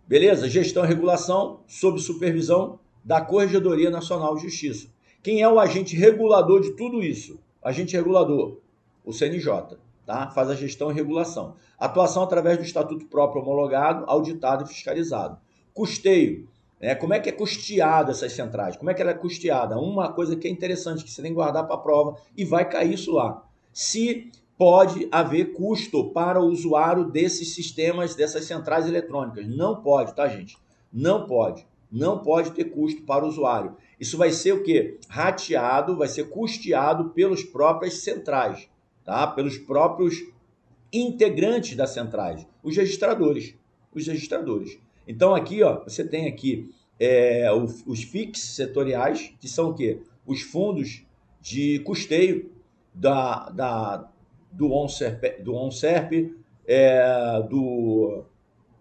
Beleza? Gestão e regulação sob supervisão da Corregedoria Nacional de Justiça. Quem é o agente regulador de tudo isso? Agente regulador, o CNJ, tá? Faz a gestão e regulação. Atuação através do estatuto próprio homologado, auditado e fiscalizado. Custeio, né? Como é que é custeada essas centrais? Como é que ela é custeada? Uma coisa que é interessante, que você tem que guardar para a prova e vai cair isso lá. Se pode haver custo para o usuário desses sistemas, dessas centrais eletrônicas. Não pode, tá, gente? Não pode. Não pode ter custo para o usuário. Isso vai ser o quê? Rateado, vai ser custeado pelas próprias centrais, tá? Pelos próprios integrantes das centrais, os registradores. Os registradores. Então aqui, ó, você tem aqui os FICs setoriais, que são o quê? Os fundos de custeio do ONSERP,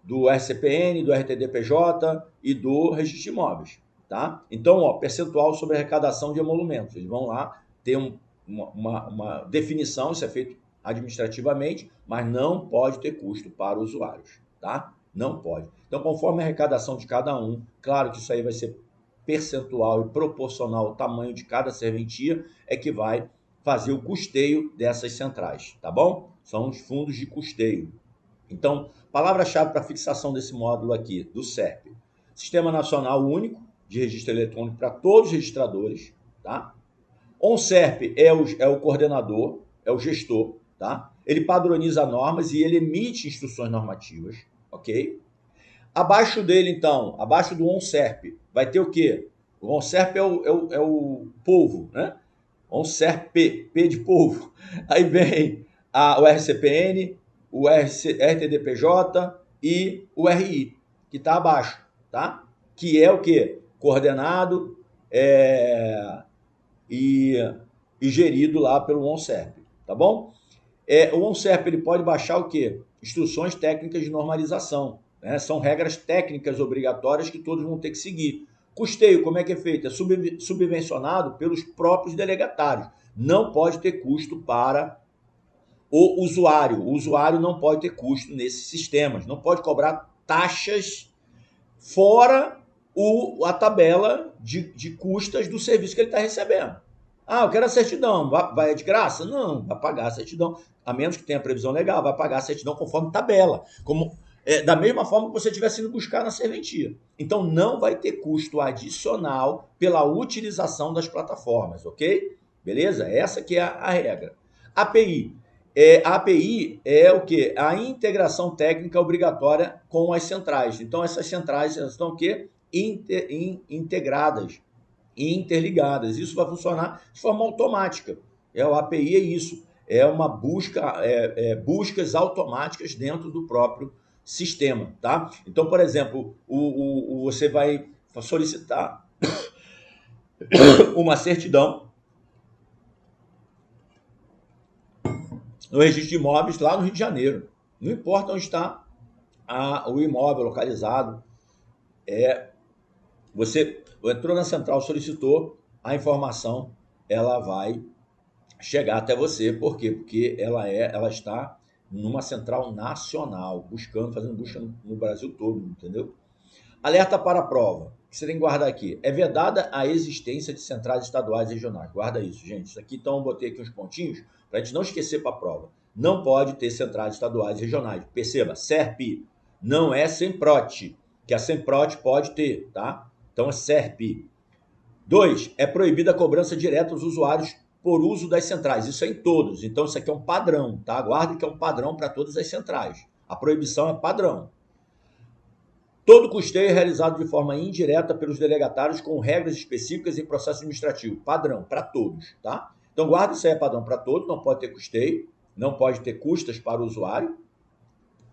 do RCPN, do RTDPJ e do Registro de Imóveis. Tá? Então, ó, percentual sobre arrecadação de emolumentos. Eles vão lá ter uma definição, isso é feito administrativamente, mas não pode ter custo para os usuários. Tá? Não pode. Então, conforme a arrecadação de cada um, claro que isso aí vai ser percentual e proporcional ao tamanho de cada serventia, é que vai fazer o custeio dessas centrais, tá bom? São os fundos de custeio. Então, palavra-chave para fixação desse módulo aqui, do SERP. Sistema Nacional Único de Registro Eletrônico para todos os registradores, tá? ONSERP é o coordenador, é o gestor, tá? Ele padroniza normas e ele emite instruções normativas, ok? Abaixo dele, então, abaixo do ONSERP, vai ter o quê? O ONSERP é o polvo, né? ONSERP, P de polvo. Aí vem o RCPN, o RTDPJ e o RI, que está abaixo, tá? Que é o quê? Coordenado e gerido lá pelo ONSERP, tá bom? O ONSERP ele pode baixar o quê? Instruções técnicas de normalização, né? São regras técnicas obrigatórias que todos vão ter que seguir. Custeio, como é que é feito? É subvencionado pelos próprios delegatários. Não pode ter custo para o usuário. O usuário não pode ter custo nesses sistemas. Não pode cobrar taxas fora a tabela de custas do serviço que ele está recebendo. Ah, eu quero a certidão. Vai de graça? Não, vai pagar a certidão. A menos que tenha previsão legal, vai pagar a certidão conforme tabela. Da mesma forma que você estivesse indo buscar na serventia. Então, não vai ter custo adicional pela utilização das plataformas, ok? Beleza? Essa que é a regra. API. A API é o quê? A integração técnica obrigatória com as centrais. Então, essas centrais estão o quê? Integradas e interligadas. Isso vai funcionar de forma automática. O API é isso. É uma buscas automáticas dentro do próprio sistema. Tá? Então, por exemplo, você vai solicitar uma certidão no registro de imóveis lá no Rio de Janeiro. Não importa onde está o imóvel localizado, você entrou na central, solicitou a informação, ela vai chegar até você. Por quê? Porque ela está numa central nacional, fazendo busca no Brasil todo, entendeu? Alerta para a prova, que você tem que guardar aqui. É vedada a existência de centrais estaduais e regionais. Guarda isso, gente. Isso aqui, então, eu botei aqui uns pontinhos para a gente não esquecer para a prova. Não pode ter centrais estaduais e regionais. Perceba, SERP não é SEMPROT, que a SEMPROT pode ter, tá? Então, é SERP. 2. É proibida a cobrança direta aos usuários por uso das centrais. Isso é em todos. Então, isso aqui é um padrão, tá? Guarde que é um padrão para todas as centrais. A proibição é padrão. Todo custeio é realizado de forma indireta pelos delegatários com regras específicas em processo administrativo. Padrão, para todos, tá? Então, guarda isso aí, é padrão para todos, não pode ter custeio, não pode ter custas para o usuário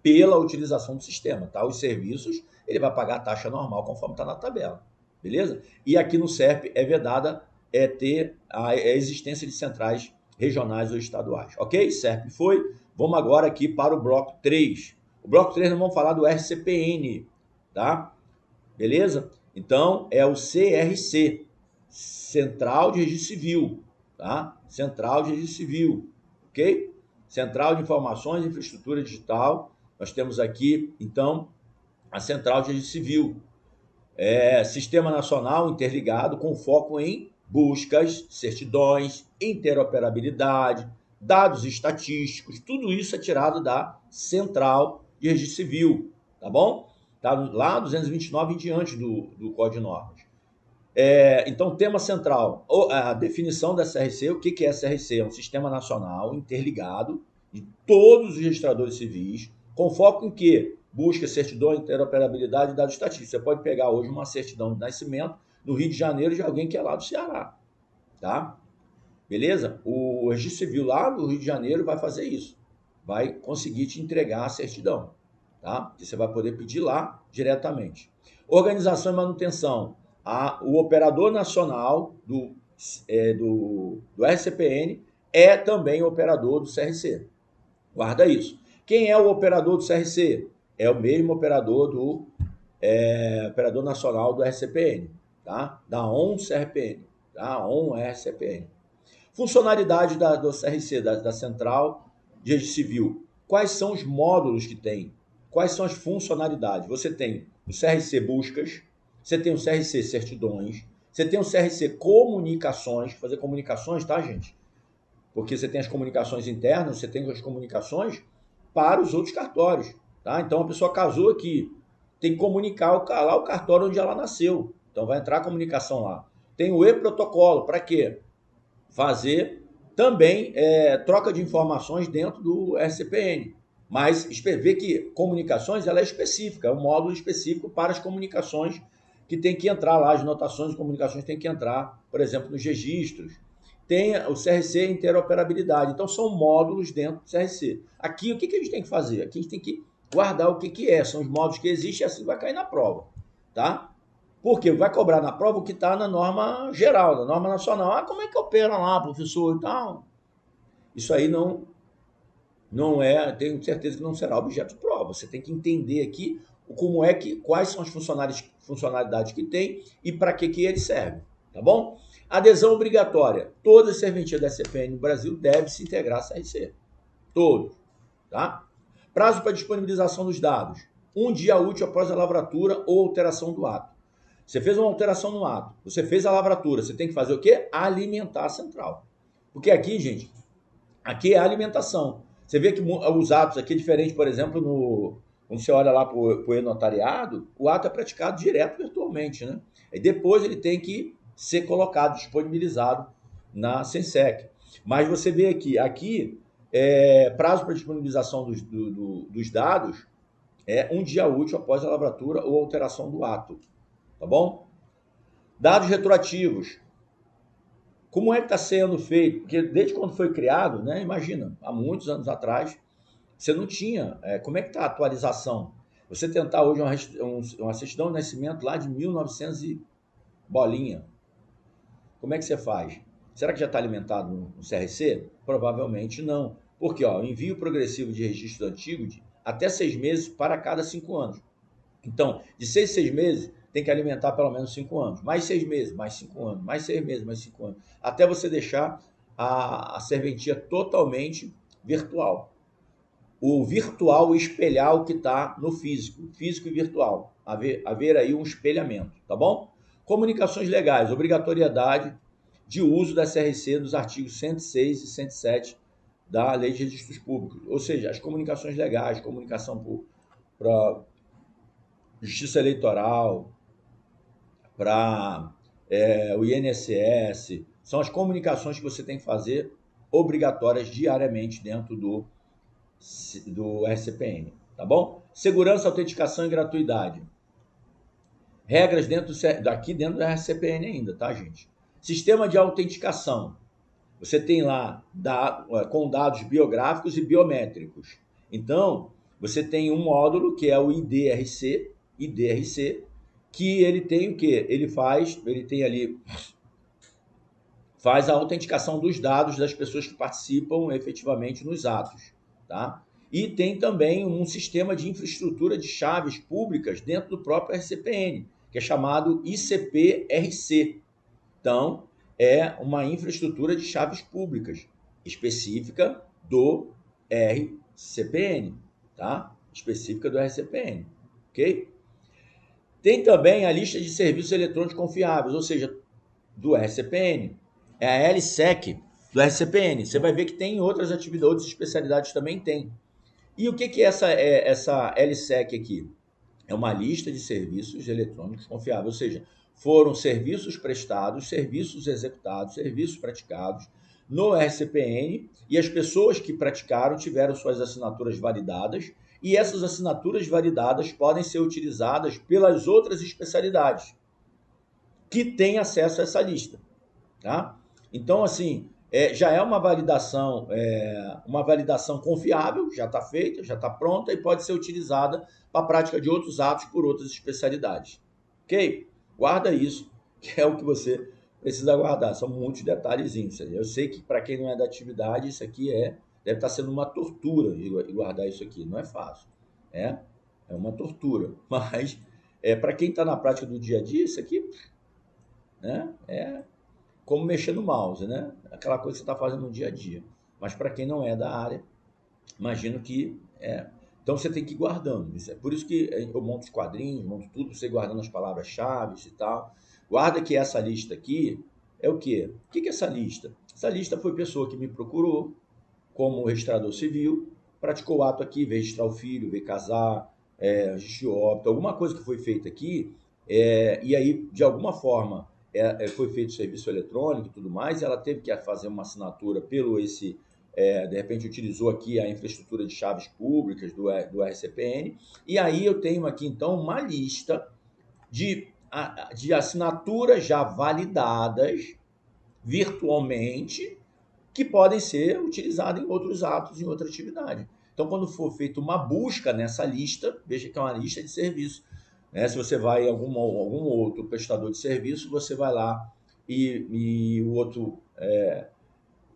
pela utilização do sistema, tá? Os serviços, ele vai pagar a taxa normal conforme está na tabela, beleza? E aqui no SERP é vedada ter a existência de centrais regionais ou estaduais, ok? SERP foi. Vamos agora aqui para o bloco 3. O bloco 3 nós vamos falar do RCPN, tá? Beleza? Então, é o CRC, Central de Registro Civil, tá? Central de Registro Civil, ok? Central de Informações e Infraestrutura Digital. Nós temos aqui, então, a Central de Registro Civil. Sistema Nacional Interligado com foco em buscas, certidões, interoperabilidade, dados estatísticos, tudo isso é tirado da Central de Registro Civil, tá bom? Tá lá 229 em diante do Código de Normas. Então, tema central, a definição da SRC, o que é a SRC? É um sistema nacional interligado de todos os registradores civis, com foco em quê? Busca, certidão, interoperabilidade e dados estatísticos. Você pode pegar hoje uma certidão de nascimento no Rio de Janeiro de alguém que é lá do Ceará, tá? Beleza? O registro civil lá no Rio de Janeiro vai fazer isso. Vai conseguir te entregar a certidão, tá? E você vai poder pedir lá diretamente. Organização e manutenção. O operador nacional do RCPN é também o operador do CRC. Guarda isso. Quem é o operador do CRC? É o mesmo operador do operador nacional do RCPN, tá? Da ON-CRPN, tá? ON-RCPN. Funcionalidade do CRC, da Central de Registro Civil. Quais são os módulos que tem? Quais são as funcionalidades? Você tem o CRC Buscas, você tem o CRC Certidões, você tem o CRC Comunicações, fazer comunicações, tá, gente? Porque você tem as comunicações internas, você tem as comunicações para os outros cartórios, tá? Então, a pessoa casou aqui, tem que comunicar lá o cartório onde ela nasceu. Então, vai entrar a comunicação lá. Tem o e-protocolo, para quê? Fazer também troca de informações dentro do RCPN. Mas ver que comunicações ela é específica, é um módulo específico para as comunicações que tem que entrar lá, as notações de comunicações tem que entrar, por exemplo, nos registros. Tem o CRC interoperabilidade. Então, são módulos dentro do CRC. Aqui, o que a gente tem que fazer? Aqui a gente tem que guardar o que é. São os módulos que existem e assim vai cair na prova, tá? Porque vai cobrar na prova o que está na norma geral, na norma nacional. Ah, como é que opera lá, professor e tal? Isso aí não é, tenho certeza que não será objeto de prova. Você tem que entender aqui como é que, quais são as funcionalidades que tem e para que eles servem, tá bom? Adesão obrigatória. Toda serventia da CPN no Brasil deve se integrar à CRC. Todos, tá? Prazo para disponibilização dos dados. 1 dia útil após a lavratura ou alteração do ato. Você fez uma alteração no ato, você fez a lavratura, você tem que fazer o quê? Alimentar a central. Porque aqui, gente, aqui é a alimentação. Você vê que os atos aqui é diferente, por exemplo, quando você olha lá para o e-notariado, o ato é praticado direto virtualmente, né? E depois ele tem que ser colocado, disponibilizado na Sensec. Mas você vê aqui prazo para disponibilização dos dados é 1 dia útil após a lavratura ou alteração do ato, tá bom? Dados retroativos. Como é que está sendo feito? Porque desde quando foi criado, né? Imagina, há muitos anos atrás, você não tinha. Como é que está a atualização? Você tentar hoje uma certidão de nascimento lá de 1900 e bolinha. Como é que você faz? Será que já está alimentado no CRC? Provavelmente não. Porque envio progressivo de registro antigo de até 6 meses para cada 5 anos. Então, de 6 em 6 meses, tem que alimentar pelo menos 5 anos. Mais 6 meses, mais 5 anos. Mais 6 meses, mais 5 anos. Até você deixar a serventia totalmente virtual. O virtual espelhar o que está no físico. Físico e virtual. Haver aí um espelhamento, tá bom? Comunicações legais. Obrigatoriedade de uso da SRC dos artigos 106 e 107 da Lei de Registros Públicos. Ou seja, as comunicações legais, comunicação para Justiça Eleitoral, para o INSS, são as comunicações que você tem que fazer obrigatórias diariamente dentro do RCPN, tá bom? Segurança, autenticação e gratuidade. Regras dentro do RCPN ainda, tá, gente? Sistema de autenticação. Você tem lá com dados biográficos e biométricos. Então, você tem um módulo que é o IDRC, que ele tem o quê? Ele tem ali, faz a autenticação dos dados das pessoas que participam efetivamente nos atos, tá? E tem também um sistema de infraestrutura de chaves públicas dentro do próprio RCPN, que é chamado ICP-RC. Então, é uma infraestrutura de chaves públicas específica do RCPN, tá? Específica do RCPN, ok? Tem também a lista de serviços eletrônicos confiáveis, ou seja, do RCPN. É a LSEC do RCPN. Você vai ver que tem outras atividades, outras especialidades também tem. E o que é essa LSEC aqui? É uma lista de serviços eletrônicos confiáveis, ou seja, foram serviços prestados, serviços executados, serviços praticados no RCPN e as pessoas que praticaram tiveram suas assinaturas validadas e essas assinaturas validadas podem ser utilizadas pelas outras especialidades que têm acesso a essa lista, tá? Então, assim, já é uma validação confiável, já está feita, já está pronta e pode ser utilizada para a prática de outros atos por outras especialidades. Ok? Guarda isso, que é o que você precisa guardar. São muitos detalhezinhos. Eu sei que para quem não é da atividade, isso aqui deve estar sendo uma tortura guardar isso aqui. Não é fácil. É uma tortura. Mas para quem está na prática do dia a dia, isso aqui, né, como mexer no mouse, né? Aquela coisa que você está fazendo no dia a dia. Mas para quem não é da área, imagino que Então você tem que ir guardando. É por isso que eu monto os quadrinhos, monto tudo, você guardando as palavras-chave e tal. Guarda que essa lista aqui é o quê? O que é essa lista? Essa lista foi pessoa que me procurou como registrador civil, praticou o ato aqui, veio registrar o filho, veio casar, registro de óbito, alguma coisa que foi feita aqui, e aí, de alguma forma, foi feito serviço eletrônico e tudo mais, e ela teve que fazer uma assinatura de repente utilizou aqui a infraestrutura de chaves públicas do RCPN, e aí eu tenho aqui, então, uma lista de assinaturas já validadas virtualmente, que podem ser utilizadas em outros atos, em outra atividade. Então, quando for feita uma busca nessa lista, veja que é uma lista de serviços. Se você vai em algum outro prestador de serviço, você vai lá e o outro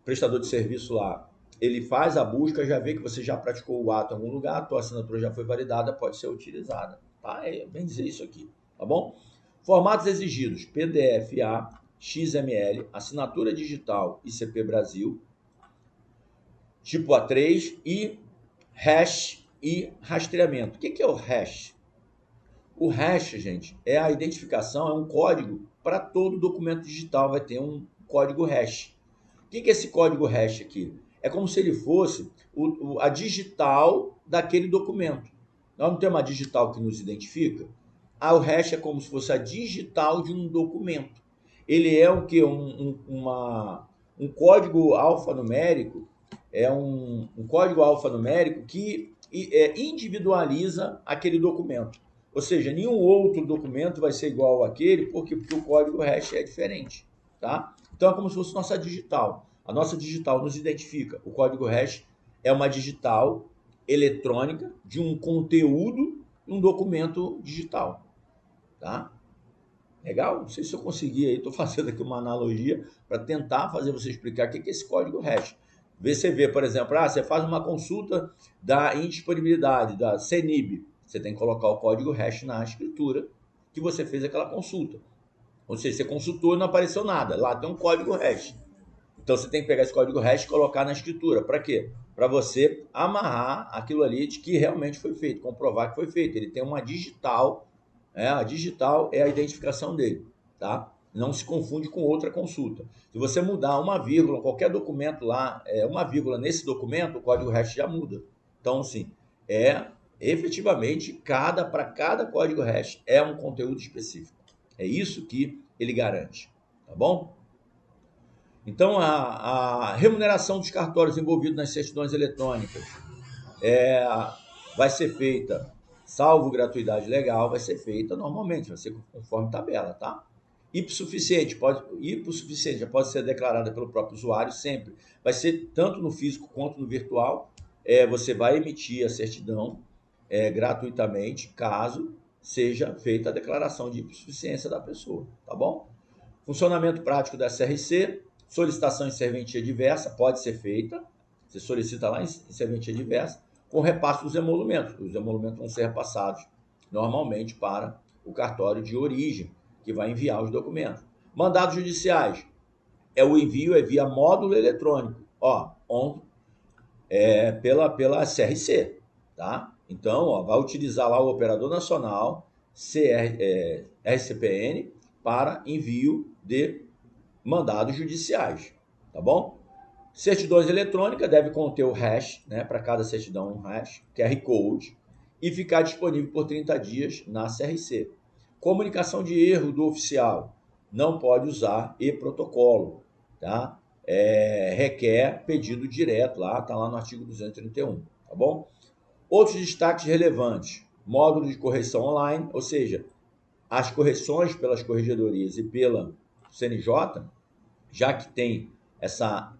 prestador de serviço lá, ele faz a busca, já vê que você já praticou o ato em algum lugar, a tua assinatura já foi validada, pode ser utilizada. Tá? Bem dizer isso aqui, tá bom? Formatos exigidos: PDF-A, XML, assinatura digital ICP Brasil, tipo A3 e hash e rastreamento. O que é o hash? O hash, gente, é a identificação, é um código para todo documento digital, vai ter um código hash. O que é esse código hash aqui? É como se ele fosse a digital daquele documento. Nós não temos uma digital que nos identifica? O hash é como se fosse a digital de um documento. Ele é o que? Um código alfanumérico, um código alfanumérico que individualiza aquele documento. Ou seja, nenhum outro documento vai ser igual àquele, porque o código hash é diferente, tá? Então é como se fosse nossa digital. A nossa digital nos identifica. O código hash é uma digital eletrônica de um conteúdo em um documento digital, tá? Legal? Não sei se eu consegui aí, estou fazendo aqui uma analogia para tentar fazer você explicar o que é esse código hash. Você vê, por exemplo, você faz uma consulta da indisponibilidade, da CENIB. Você tem que colocar o código hash na escritura que você fez aquela consulta. Ou seja, você consultou e não apareceu nada. Lá tem um código hash. Então você tem que pegar esse código hash e colocar na escritura. Para quê? Para você amarrar aquilo ali de que realmente foi feito, comprovar que foi feito. Ele tem uma digital, a digital é a identificação dele, tá? Não se confunde com outra consulta. Se você mudar uma vírgula, qualquer documento lá, uma vírgula nesse documento, o código hash já muda. Então, assim, efetivamente, para cada código hash é um conteúdo específico. É isso que ele garante, tá bom? Então, a remuneração dos cartórios envolvidos nas certidões eletrônicas vai ser feita, salvo gratuidade legal, vai ser feita normalmente, vai ser conforme tabela, tá? Hipossuficiente já pode ser declarada pelo próprio usuário sempre. Vai ser tanto no físico quanto no virtual. Você vai emitir a certidão gratuitamente, caso seja feita a declaração de hipossuficiência da pessoa, tá bom? Funcionamento prático da SRC, solicitação em serventia diversa pode ser feita, você solicita lá em serventia diversa, com repasse dos emolumentos. Os emolumentos vão ser repassados normalmente para o cartório de origem, que vai enviar os documentos. Mandados judiciais, o envio via módulo eletrônico, pela CRC, tá? Então, vai utilizar lá o operador nacional, RCPN para envio de mandados judiciais, tá bom? Certidões eletrônicas deve conter o hash, né, para cada certidão um hash, QR Code, e ficar disponível por 30 dias na CRC. Comunicação de erro do oficial, não pode usar e-protocolo, tá? Requer pedido direto, tá lá no artigo 231, tá bom? Outros destaques relevantes, módulo de correção online, ou seja, as correções pelas corregedorias e pela CNJ, já que tem essa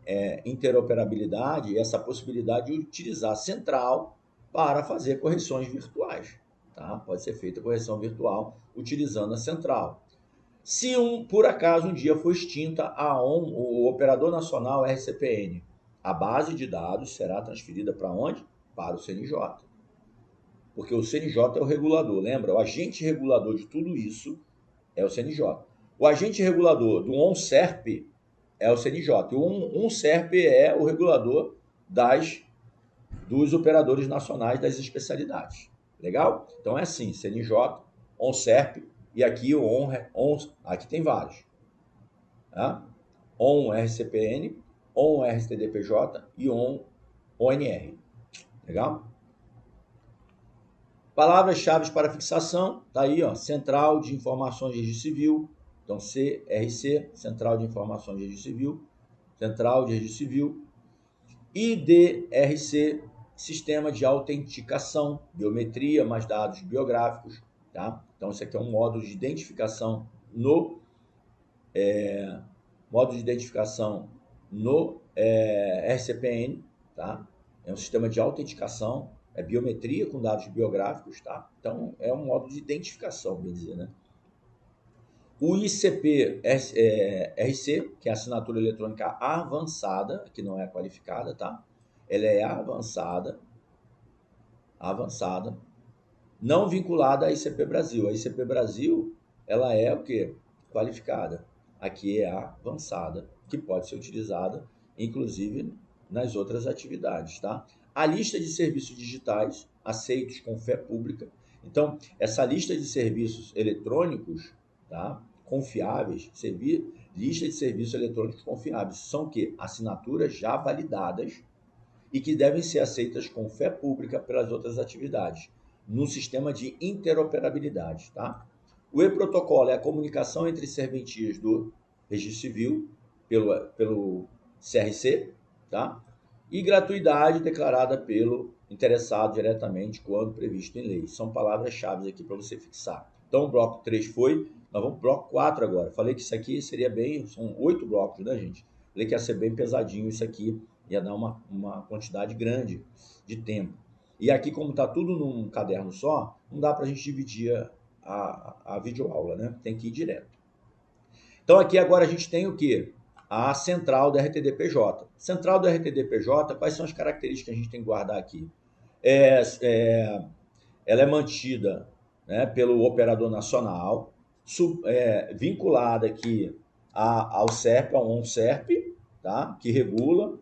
interoperabilidade e essa possibilidade de utilizar a central para fazer correções virtuais. Tá? Pode ser feita correção virtual utilizando a central. Se por acaso um dia for extinta o operador nacional RCPN, a base de dados será transferida para onde? Para o CNJ. Porque o CNJ é o regulador, lembra? O agente regulador de tudo isso é o CNJ. O agente regulador do ONSERP é o CNJ. E o ONSERP é o regulador dos operadores nacionais das especialidades. Legal? Então é assim, CNJ, ONSERP e aqui aqui tem vários. Tá? ON-RCPN, ON-RTDPJ e ON-ONR. Legal? Palavras-chave para fixação, tá aí, ó, Central de Informações de Registro Civil, então CRC, Central de Informações de Registro Civil, Central de Registro Civil, IDRC, Sistema de Autenticação, Biometria mais dados biográficos, tá? Então isso aqui é um módulo de identificação no RCPN, tá? É um sistema de autenticação, é biometria com dados biográficos, tá? Então, é um modo de identificação, bem dizer, né? O ICP-RC, que é a assinatura eletrônica avançada, que não é qualificada, tá? Ela é avançada, não vinculada à ICP Brasil. A ICP Brasil, ela é o quê? Qualificada. Aqui é a avançada, que pode ser utilizada, inclusive, nas outras atividades, tá? A lista de serviços digitais aceitos com fé pública. Então, essa lista de serviços eletrônicos, tá? Confiáveis, lista de serviços eletrônicos confiáveis, são o quê? Assinaturas já validadas e que devem ser aceitas com fé pública pelas outras atividades, no sistema de interoperabilidade, tá? O e-protocolo é a comunicação entre serventias do Registro Civil pelo CRC, tá? E gratuidade declarada pelo interessado diretamente quando previsto em lei. São palavras-chave aqui para você fixar. Então, o bloco 3 foi, nós vamos para o bloco 4 agora. Falei que isso aqui seria são 8 blocos, né, gente? Falei que ia ser bem pesadinho isso aqui, ia dar uma quantidade grande de tempo. E aqui, como está tudo num caderno só, não dá para a gente dividir a videoaula, né? Tem que ir direto. Então, aqui agora a gente tem o quê? A central da RTDPJ. Central da RTDPJ, quais são as características que a gente tem que guardar aqui? Ela é mantida, né, pelo operador nacional, vinculada aqui ao SERP, ao ONSERP, tá? Que regula.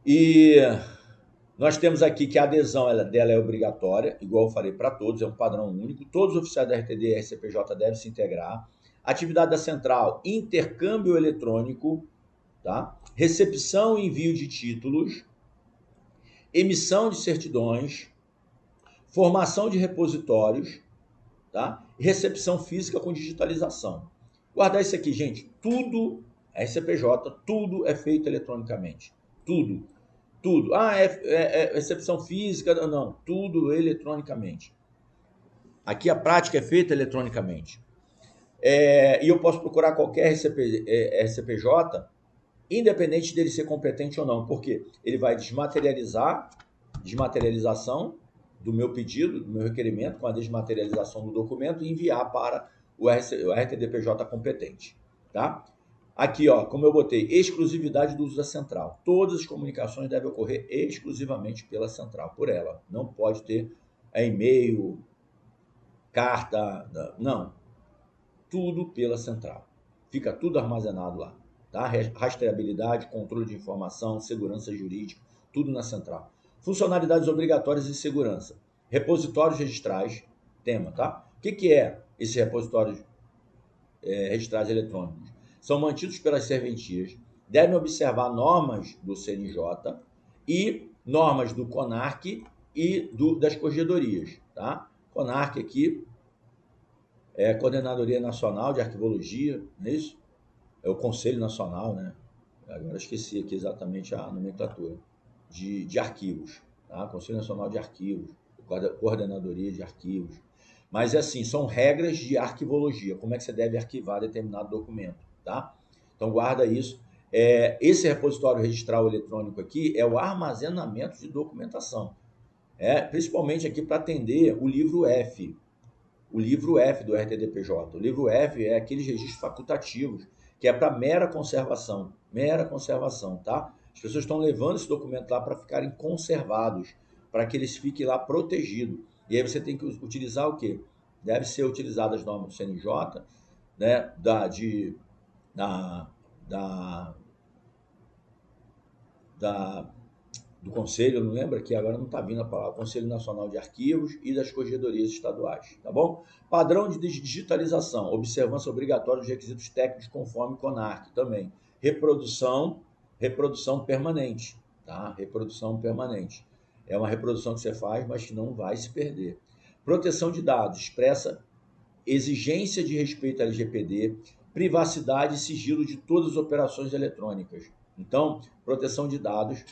E nós temos aqui que a adesão dela é obrigatória, igual eu falei para todos, é um padrão único. Todos os oficiais da RTD e RCPJ devem se integrar. Atividade da central, intercâmbio eletrônico, tá? Recepção e envio de títulos, emissão de certidões, formação de repositórios, tá? Recepção física com digitalização. Guardar isso aqui, gente, tudo, RCPJ, tudo é feito eletronicamente. Tudo. Recepção física, não, tudo eletronicamente. Aqui a prática é feita eletronicamente. E eu posso procurar qualquer RCPJ, independente dele ser competente ou não, porque ele vai desmaterialização do meu pedido, do meu requerimento, com a desmaterialização do documento e enviar para o RTDPJ competente, tá? Aqui, ó, como eu botei, exclusividade do uso da central. Todas as comunicações devem ocorrer exclusivamente pela central, por ela. Não pode ter e-mail, carta, não. Tudo pela central. Fica tudo armazenado lá. Tá? Rastreabilidade, controle de informação, segurança jurídica, tudo na central. Funcionalidades obrigatórias e segurança. Repositórios registrais, tema, tá? O que é esse repositório registrados eletrônicos? São mantidos pelas serventias, devem observar normas do CNJ e normas do CONARC e das corregedorias, tá? CONARC aqui é a Coordenadoria Nacional de Arquivologia, não é isso? É o Conselho Nacional, né? Agora esqueci aqui exatamente a nomenclatura de arquivos, tá? Conselho Nacional de Arquivos, Coordenadoria de Arquivos. Mas, assim, são regras de arquivologia, como é que você deve arquivar determinado documento, tá? Então, guarda isso. Esse repositório registral eletrônico aqui é o armazenamento de documentação, principalmente aqui para atender o livro F. O livro F do RTDPJ. O livro F é aqueles registros facultativos, que é para mera conservação, tá? As pessoas estão levando esse documento lá para ficarem conservados, para que eles fiquem lá protegidos. E aí você tem que utilizar o quê? Deve ser utilizadas as normas do CNJ, né, do Conselho, não lembro aqui, agora não está vindo a palavra, Conselho Nacional de Arquivos e das Corregedorias Estaduais, tá bom? Padrão de digitalização, observância obrigatória dos requisitos técnicos conforme CONARC também. Reprodução permanente, tá? Reprodução permanente. É uma reprodução que você faz, mas que não vai se perder. Proteção de dados, expressa exigência de respeito à LGPD, privacidade e sigilo de todas as operações eletrônicas. Então, proteção de dados,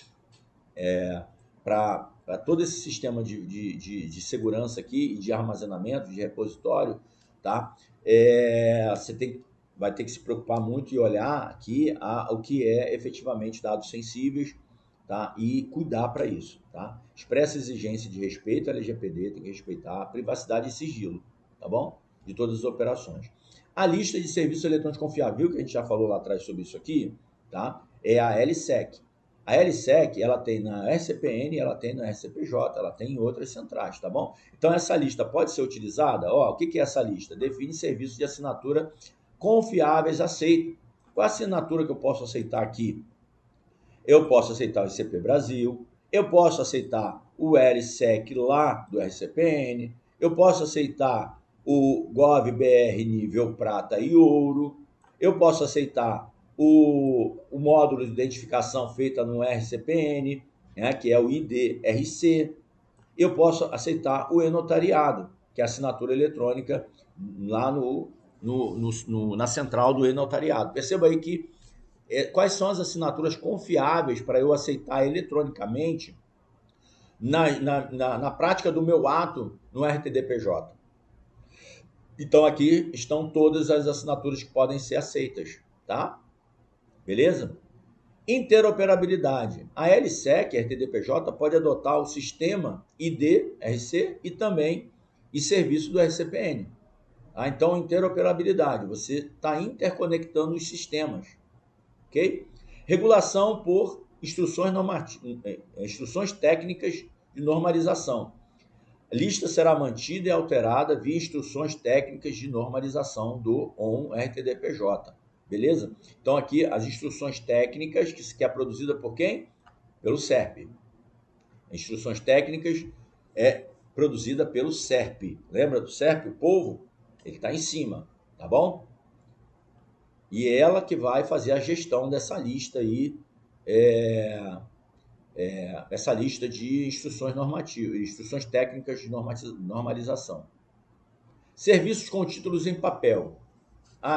para todo esse sistema de segurança aqui, de armazenamento, de repositório, tá? Você vai ter que se preocupar muito e olhar aqui o que é efetivamente dados sensíveis, tá? E cuidar para isso, tá? Expressa exigência de respeito à LGPD, tem que respeitar a privacidade e sigilo, tá bom? De todas as operações. A lista de serviços eletrônicos confiáveis, que a gente já falou lá atrás sobre isso aqui, tá? É a LSEC. A LSEC, ela tem na RCPN, ela tem na RCPJ, ela tem em outras centrais, tá bom? Então, essa lista pode ser utilizada. O que é essa lista? Define serviços de assinatura confiáveis aceitos. Qual a assinatura que eu posso aceitar aqui? Eu posso aceitar o ICP Brasil, eu posso aceitar o LSEC lá do RCPN, eu posso aceitar o GovBR nível prata e ouro, eu posso aceitar o módulo de identificação feita no RCPN, né, que é o IDRC, eu posso aceitar o e-notariado, que é a assinatura eletrônica lá na central do e-notariado. Perceba aí que quais são as assinaturas confiáveis para eu aceitar eletronicamente na prática do meu ato no RTDPJ. Então, aqui estão todas as assinaturas que podem ser aceitas, tá? Beleza? Interoperabilidade. A LSEC, a RTDPJ, pode adotar o sistema ID-RC e também o serviço do RCPN. Então, interoperabilidade. Você está interconectando os sistemas. Ok? Regulação por instruções técnicas de normalização. A lista será mantida e alterada via instruções técnicas de normalização do ON-RTDPJ. Beleza? Então, aqui, as instruções técnicas, que é produzida por quem? Pelo SERP. Instruções técnicas é produzida pelo SERP. Lembra do SERP, o povo? Ele está em cima, tá bom? E é ela que vai fazer a gestão dessa lista aí, essa lista de instruções normativas, instruções técnicas de normalização. Serviços com títulos em papel.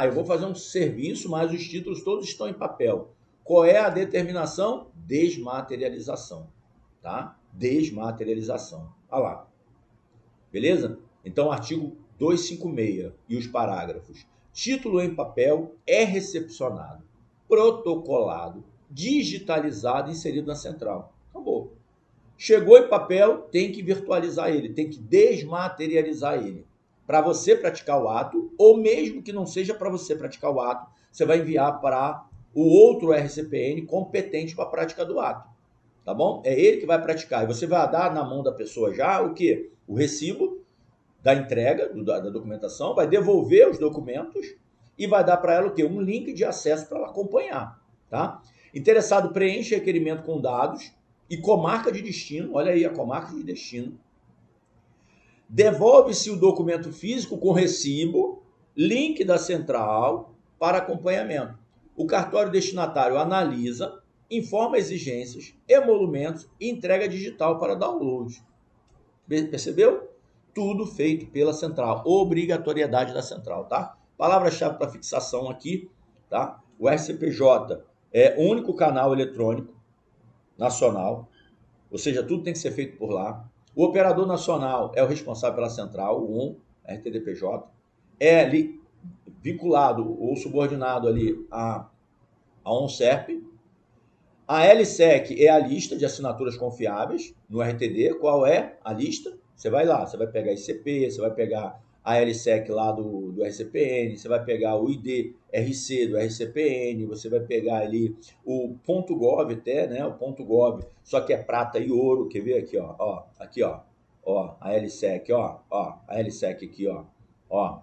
Eu vou fazer um serviço, mas os títulos todos estão em papel. Qual é a determinação? Desmaterialização, tá? Desmaterialização. Olha lá. Beleza? Então, artigo 256 e os parágrafos. Título em papel é recepcionado, protocolado, digitalizado e inserido na central. Acabou. Chegou em papel, tem que virtualizar ele, tem que desmaterializar ele. Para você praticar o ato, ou mesmo que não seja para você praticar o ato, você vai enviar para o outro RCPN competente para a prática do ato. Tá bom? É ele que vai praticar. E você vai dar na mão da pessoa já o quê? O recibo da entrega da documentação, vai devolver os documentos e vai dar para ela o quê? Um link de acesso para ela acompanhar, tá? Interessado preenche requerimento com dados e comarca de destino, olha aí a comarca de destino, Devolve-se o documento físico com recibo, link da central para acompanhamento. O cartório destinatário analisa, informa exigências, emolumentos e entrega digital para download. Percebeu? Tudo feito pela central. Obrigatoriedade da central, tá? Palavra-chave para fixação aqui, tá? O RCPJ é o único canal eletrônico nacional, ou seja, tudo tem que ser feito por lá. O operador nacional é o responsável pela central, o RTDPJ, é ali vinculado ou subordinado ali a ONCERP. A LSEC é a lista de assinaturas confiáveis no RTD. Qual é a lista? Você vai lá, você vai pegar ICP, você vai pegar a LSEC lá do RCPN, você vai pegar o ID-RC do RCPN, você vai pegar ali o .gov até, né? O .gov, só que é prata e ouro. Quer ver aqui, ó? Aqui, ó, a LSEC, ó, a LSEC aqui, ó,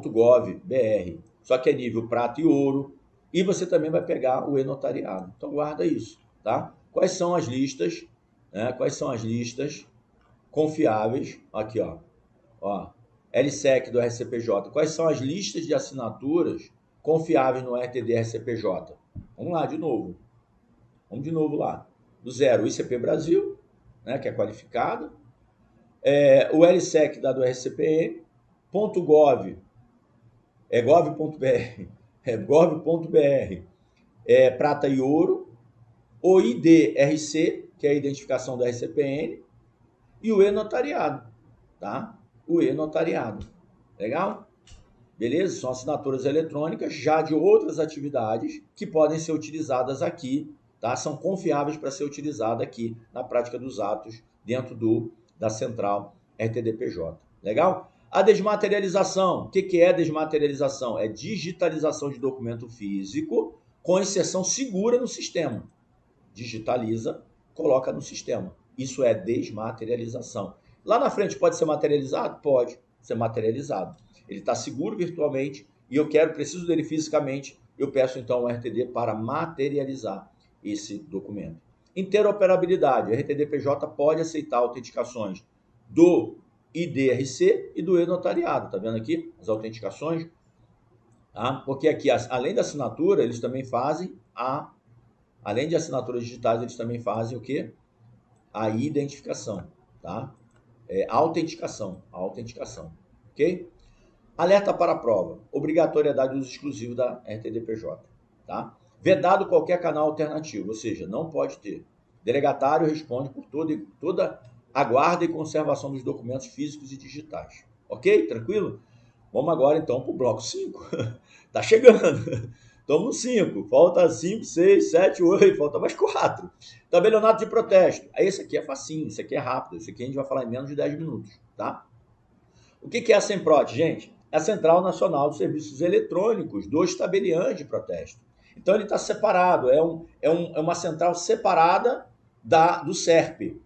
.gov BR, só que é nível prata e ouro. E você também vai pegar o e-notariado. Então guarda isso, tá? Quais são as listas, né? Quais são as listas confiáveis? Aqui, ó, LSEC do RCPJ. Quais são as listas de assinaturas confiáveis no RTD RCPJ? Vamos lá de novo. Vamos de novo lá. Do zero, o ICP Brasil, né, que é qualificado. O LSEC da do RCPN. .gov, gov.br, gov.br, prata e ouro. O ID-RC, que é a identificação da RCPN. E o e-notariado, tá? O e-notariado. Legal? Beleza? São assinaturas eletrônicas já de outras atividades que podem ser utilizadas aqui, tá? São confiáveis para ser utilizada aqui na prática dos atos dentro da central RTDPJ. Legal? A desmaterialização. O que é desmaterialização? É digitalização de documento físico com inserção segura no sistema. Digitaliza, coloca no sistema. Isso é desmaterialização. Lá na frente pode ser materializado? Pode ser materializado. Ele está seguro virtualmente e preciso dele fisicamente, eu peço então ao RTD para materializar esse documento. Interoperabilidade. O RTDPJ pode aceitar autenticações do ID-RC e do e-notariado. Tá vendo aqui as autenticações? Tá? Porque aqui, além da assinatura, eles também fazem além de assinaturas digitais, eles também fazem o quê? A identificação, tá? A autenticação, ok? Alerta para a prova, obrigatoriedade do uso exclusivo da RTDPJ, tá? Vedado qualquer canal alternativo, ou seja, não pode ter. Delegatário responde por toda a guarda e conservação dos documentos físicos e digitais, ok? Tranquilo? Vamos agora então para o bloco 5. Tá chegando. Estamos no 5. Falta 5, 6, 7, 8. Falta mais 4. Tabelionato de protesto. Esse aqui é facinho, esse aqui é rápido. Esse aqui a gente vai falar em menos de 10 minutos, tá? O que é a SEMPROT, gente? É a Central Nacional de Serviços Eletrônicos dos tabeliães de protesto. Então ele está separado. É uma central separada do SERP,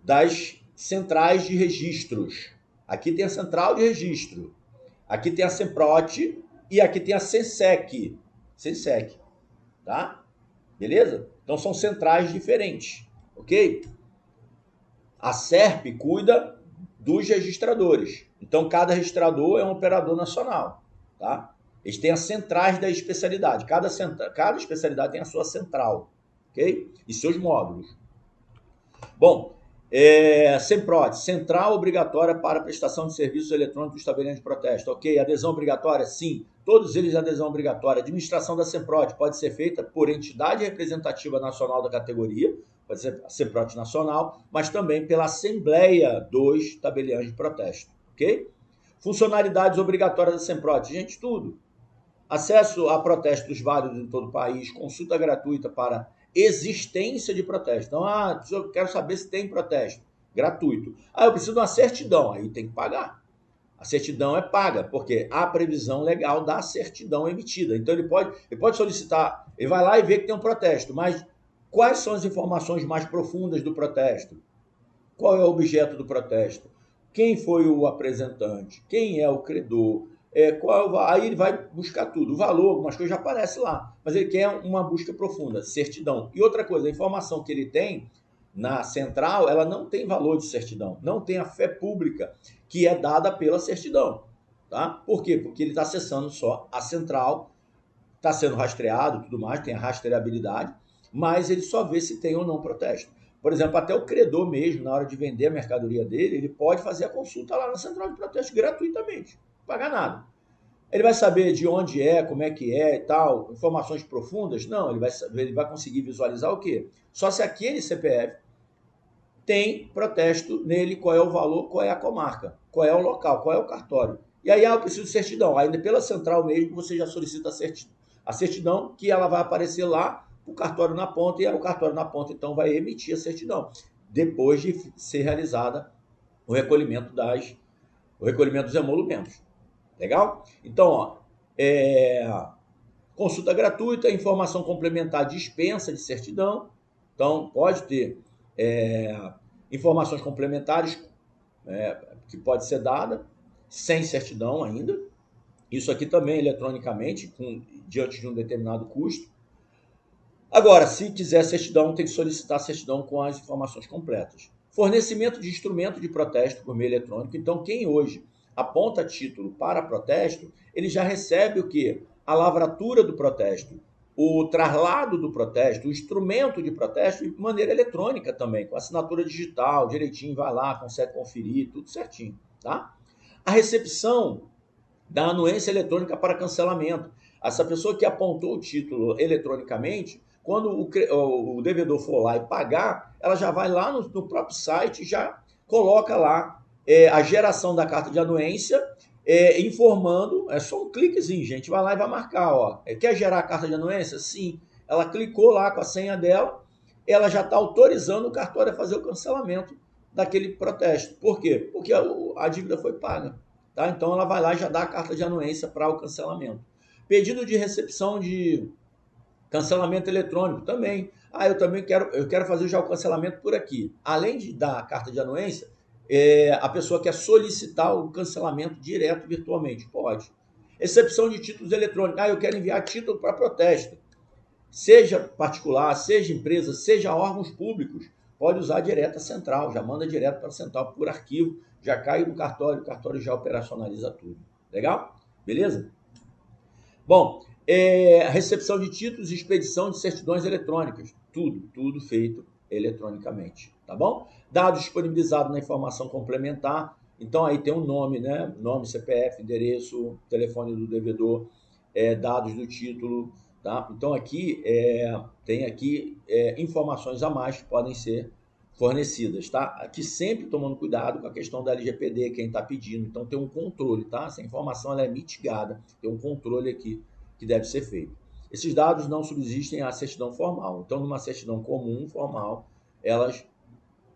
das centrais de registros. Aqui tem a central de registro. Aqui tem a SEMPROT e aqui tem a SENSEC, tá? Beleza? Então são centrais diferentes, ok? A SERP cuida dos registradores. Então cada registrador é um operador nacional, tá? Eles têm as centrais da especialidade. Cada especialidade tem a sua central, ok? E seus módulos. Bom, SEMPROT, Central Obrigatória para Prestação de Serviços Eletrônicos Tabeliões de Protesto. Ok, adesão obrigatória? Sim, todos eles adesão obrigatória. A administração da SEMPROT pode ser feita por entidade representativa nacional da categoria, pode ser a SEMPROT nacional, mas também pela Assembleia dos Tabeliões de Protesto. Ok? Funcionalidades obrigatórias da SEMPROT. Gente, tudo. Acesso a protestos válidos em todo o país, consulta gratuita para existência de protesto. Então, eu quero saber se tem protesto. Gratuito. Eu preciso de uma certidão. Aí tem que pagar. A certidão é paga, porque há previsão legal da certidão emitida. Então, ele pode solicitar, ele vai lá e vê que tem um protesto, mas quais são as informações mais profundas do protesto? Qual é o objeto do protesto? Quem foi o apresentante? Quem é o credor? Aí ele vai buscar tudo. O valor, algumas coisas já aparecem lá. Mas ele quer uma busca profunda, certidão. E outra coisa, a informação que ele tem na central, ela não tem valor de certidão, não tem a fé pública que é dada pela certidão. Tá? Por quê? Porque ele está acessando só a central, está sendo rastreado, tudo mais, tem a rastreabilidade, mas ele só vê se tem ou não protesto. Por exemplo, até o credor mesmo, na hora de vender a mercadoria dele, ele pode fazer a consulta lá na central de protesto gratuitamente, não pagar nada. Ele vai saber de onde é, como é que é e tal, informações profundas? Não, ele vai conseguir visualizar o quê? Só se aquele CPF tem protesto nele, qual é o valor, qual é a comarca, qual é o local, qual é o cartório. E aí eu preciso de certidão. Ainda pela central mesmo, você já solicita a certidão, que ela vai aparecer lá, o cartório na ponta, e o cartório na ponta então vai emitir a certidão, depois de ser realizada o recolhimento dos emolumentos. Legal? Então, ó, consulta gratuita, informação complementar dispensa de certidão. Então, pode ter informações complementares que pode ser dada sem certidão ainda. Isso aqui também eletronicamente, diante de um determinado custo. Agora, se quiser certidão, tem que solicitar a certidão com as informações completas. Fornecimento de instrumento de protesto por meio eletrônico. Então, quem hoje aponta título para protesto, ele já recebe o quê? A lavratura do protesto, o traslado do protesto, o instrumento de protesto de maneira eletrônica também, com assinatura digital, direitinho, vai lá, consegue conferir, tudo certinho, tá? A recepção da anuência eletrônica para cancelamento. Essa pessoa que apontou o título eletronicamente, quando o devedor for lá e pagar, ela já vai lá no próprio site e já coloca lá a geração da carta de anuência, informando, é só um cliquezinho, gente, vai lá e vai marcar, ó, quer gerar a carta de anuência? Sim. Ela clicou lá com a senha dela, ela já está autorizando o cartório a fazer o cancelamento daquele protesto. Por quê? Porque a dívida foi paga. Tá? Então ela vai lá e já dá a carta de anuência para o cancelamento. Pedido de recepção de cancelamento eletrônico também. Eu quero fazer já o cancelamento por aqui. Além de dar a carta de anuência, a pessoa quer solicitar o cancelamento direto virtualmente. Pode. Excepção de títulos eletrônicos. Eu quero enviar título para protesto. Seja particular, seja empresa, seja órgãos públicos. Pode usar direto a central, já manda direto para a central por arquivo, já cai no cartório, o cartório já operacionaliza tudo. Legal? Beleza? Bom, recepção de títulos e expedição de certidões eletrônicas. Tudo feito eletronicamente, tá bom? Dados disponibilizados na informação complementar. Então aí tem um nome, né? Nome, CPF, endereço, telefone do devedor, dados do título, tá? Então aqui tem aqui informações a mais que podem ser fornecidas, tá? Aqui sempre tomando cuidado com a questão da LGPD, quem está pedindo. Então tem um controle, tá? Essa informação ela é mitigada, tem um controle aqui que deve ser feito. Esses dados não subsistem à certidão formal. Então, numa certidão comum, formal, elas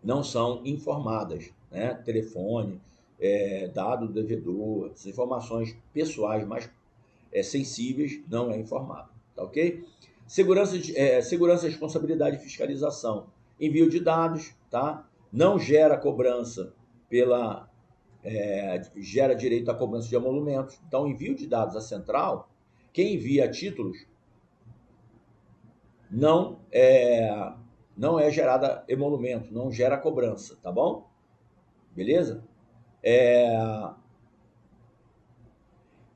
não são informadas, né? Telefone, dado do devedor, essas informações pessoais mais sensíveis não é informado, tá ok? Segurança, responsabilidade e fiscalização. Envio de dados, tá? Não gera cobrança gera direito à cobrança de emolumentos. Então, envio de dados à central, quem envia títulos não é gerada emolumento, não gera cobrança, tá bom? Beleza?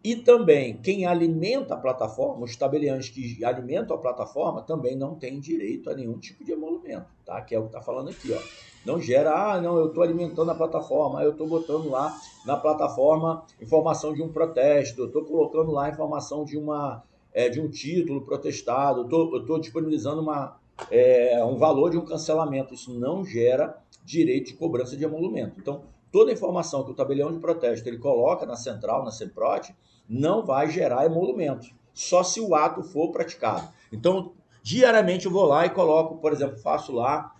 E também, quem alimenta a plataforma, os tabeliães que alimentam a plataforma, também não tem direito a nenhum tipo de emolumento, tá? Que é o que está falando aqui, ó. Não gera, não, eu estou alimentando a plataforma, eu estou botando lá na plataforma informação de um protesto, eu estou colocando lá informação de um título protestado, eu estou disponibilizando um valor de um cancelamento. Isso não gera direito de cobrança de emolumento. Então, toda a informação que o tabelião de protesto ele coloca na central, na CEMPROT, não vai gerar emolumento, só se o ato for praticado. Então, diariamente eu vou lá e coloco, por exemplo, faço lá,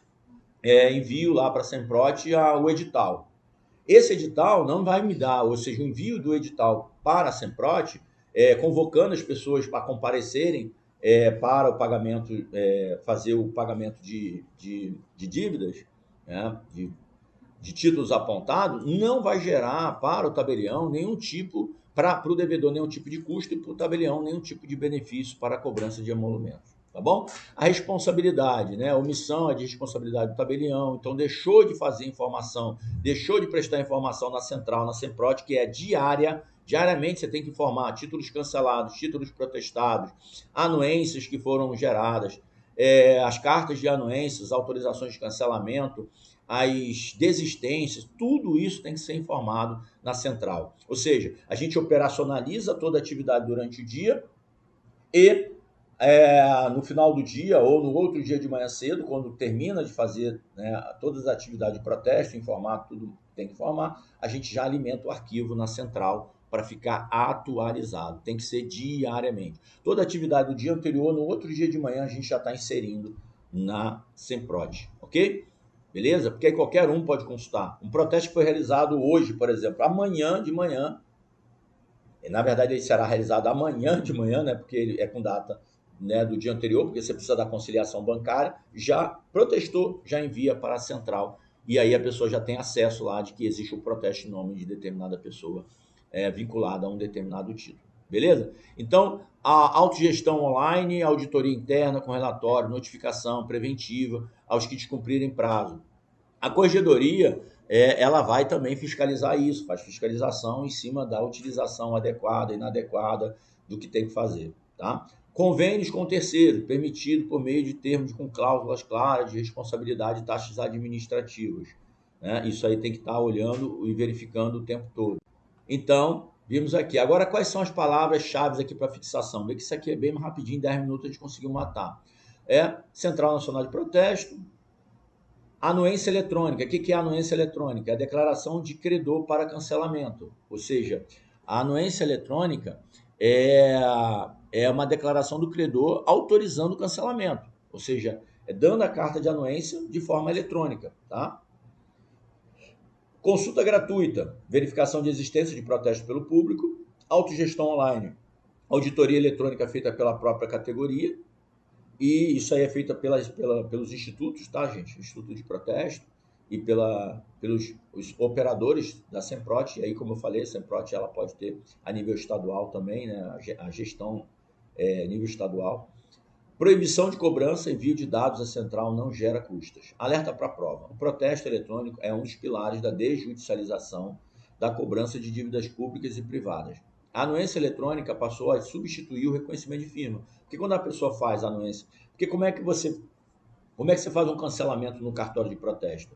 envio lá para a CEMPROT o edital. Esse edital não vai me dar, ou seja, o envio do edital para a CEMPROT, convocando as pessoas para comparecerem para o pagamento, fazer o pagamento de dívidas, né, de títulos apontados, não vai gerar para o tabelião nenhum tipo, para o devedor nenhum tipo de custo e para o tabelião nenhum tipo de benefício para a cobrança de emolumentos. tá bom? A responsabilidade, né? A omissão é de responsabilidade do tabelião, então deixou de fazer informação, deixou de prestar informação na central, na Semprot, que é diária. Diariamente você tem que informar títulos cancelados, títulos protestados, anuências que foram geradas, as cartas de anuências, autorizações de cancelamento, as desistências, tudo isso tem que ser informado na central. Ou seja, a gente operacionaliza toda a atividade durante o dia e no final do dia ou no outro dia de manhã cedo, quando termina de fazer, né, todas as atividades de protesto, informar tudo que tem que informar, a gente já alimenta o arquivo na central para ficar atualizado. Tem que ser diariamente. Toda atividade do dia anterior, no outro dia de manhã, a gente já está inserindo na Semprot, ok? Beleza? Porque aí qualquer um pode consultar. Um protesto que foi realizado hoje, por exemplo, amanhã de manhã, na verdade ele será realizado amanhã de manhã, né, porque ele é com data, né, do dia anterior, porque você precisa da conciliação bancária, já protestou, já envia para a central, e aí a pessoa já tem acesso lá de que existe um protesto em nome de determinada pessoa vinculada a um determinado título. Beleza? Então, a autogestão online, auditoria interna com relatório, notificação preventiva aos que descumprirem prazo. A corregedoria, ela vai também fiscalizar isso, faz fiscalização em cima da utilização adequada e inadequada do que tem que fazer, tá? Convênios com terceiro, permitido por meio de termos com cláusulas claras de responsabilidade e taxas administrativas, né? Isso aí tem que estar olhando e verificando o tempo todo. Então, vimos aqui. Agora, quais são as palavras-chave aqui para fixação? Vê que isso aqui é bem rapidinho, 10 minutos a gente conseguiu matar. Central Nacional de Protesto, anuência eletrônica. O que é a anuência eletrônica? É a declaração de credor para cancelamento. Ou seja, a anuência eletrônica é uma declaração do credor autorizando o cancelamento. Ou seja, é dando a carta de anuência de forma eletrônica, tá? Consulta gratuita, verificação de existência de protesto pelo público, autogestão online, auditoria eletrônica feita pela própria categoria, e isso aí é feito pelos institutos, tá, gente? Instituto de protesto e pelos os operadores da Semprot. E aí, como eu falei, a Semprot ela pode ter a nível estadual também, né? A gestão nível estadual. Proibição de cobrança, envio de dados à central não gera custas. Alerta para a prova. O protesto eletrônico é um dos pilares da desjudicialização da cobrança de dívidas públicas e privadas. A anuência eletrônica passou a substituir o reconhecimento de firma. Porque quando a pessoa faz a anuência... Porque como é que você faz um cancelamento no cartório de protesto?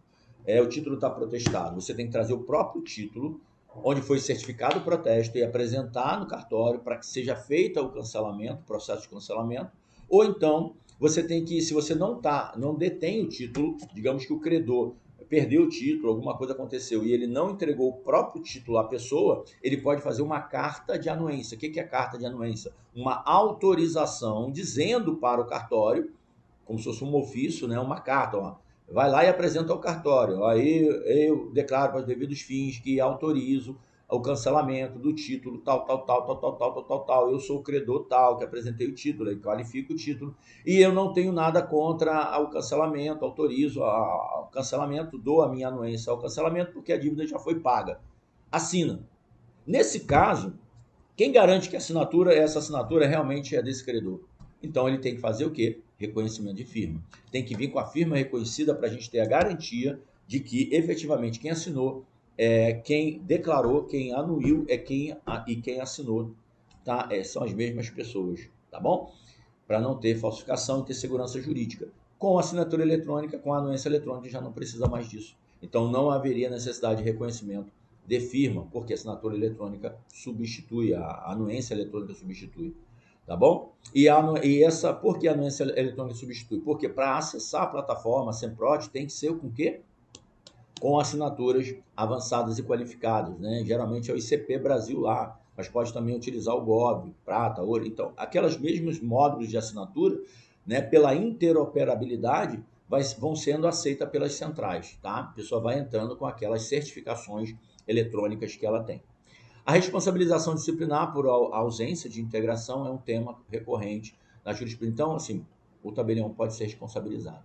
O título está protestado. Você tem que trazer o próprio título, onde foi certificado o protesto, e apresentar no cartório para que seja feito o cancelamento, o processo de cancelamento. Ou então, você tem que, se você não detém o título, digamos que o credor perdeu o título, alguma coisa aconteceu e ele não entregou o próprio título à pessoa, ele pode fazer uma carta de anuência. O que é carta de anuência? Uma autorização dizendo para o cartório, como se fosse um ofício, né, uma carta, ó, vai lá e apresenta ao cartório. Aí eu declaro para os devidos fins que autorizo o cancelamento do título tal. Eu sou o credor tal, que apresentei o título, aí qualifico o título. E eu não tenho nada contra o cancelamento, autorizo o cancelamento, dou a minha anuência ao cancelamento, porque a dívida já foi paga. Assina. Nesse caso, quem garante que essa assinatura realmente é desse credor? Então ele tem que fazer o quê? Reconhecimento de firma. Tem que vir com a firma reconhecida para a gente ter a garantia de que efetivamente quem assinou quem declarou, quem anuiu e quem assinou, tá? São as mesmas pessoas, tá bom? Para não ter falsificação e ter segurança jurídica. Com a assinatura eletrônica, com a anuência eletrônica, já não precisa mais disso. Então não haveria necessidade de reconhecimento de firma, porque a assinatura eletrônica substitui, a anuência eletrônica substitui, tá bom? Por que a anuência eletrônica substitui? Porque para acessar a plataforma Semprot tem que ser com o quê? Com assinaturas avançadas e qualificadas, né? Geralmente é o ICP Brasil lá, mas pode também utilizar o GOV, prata, ouro. Então, aquelas mesmos módulos de assinatura, né, pela interoperabilidade, vão sendo aceitas pelas centrais, tá? A pessoa vai entrando com aquelas certificações eletrônicas que ela tem. A responsabilização disciplinar por ausência de integração é um tema recorrente na jurisprudência. Então, assim, o tabelião pode ser responsabilizado.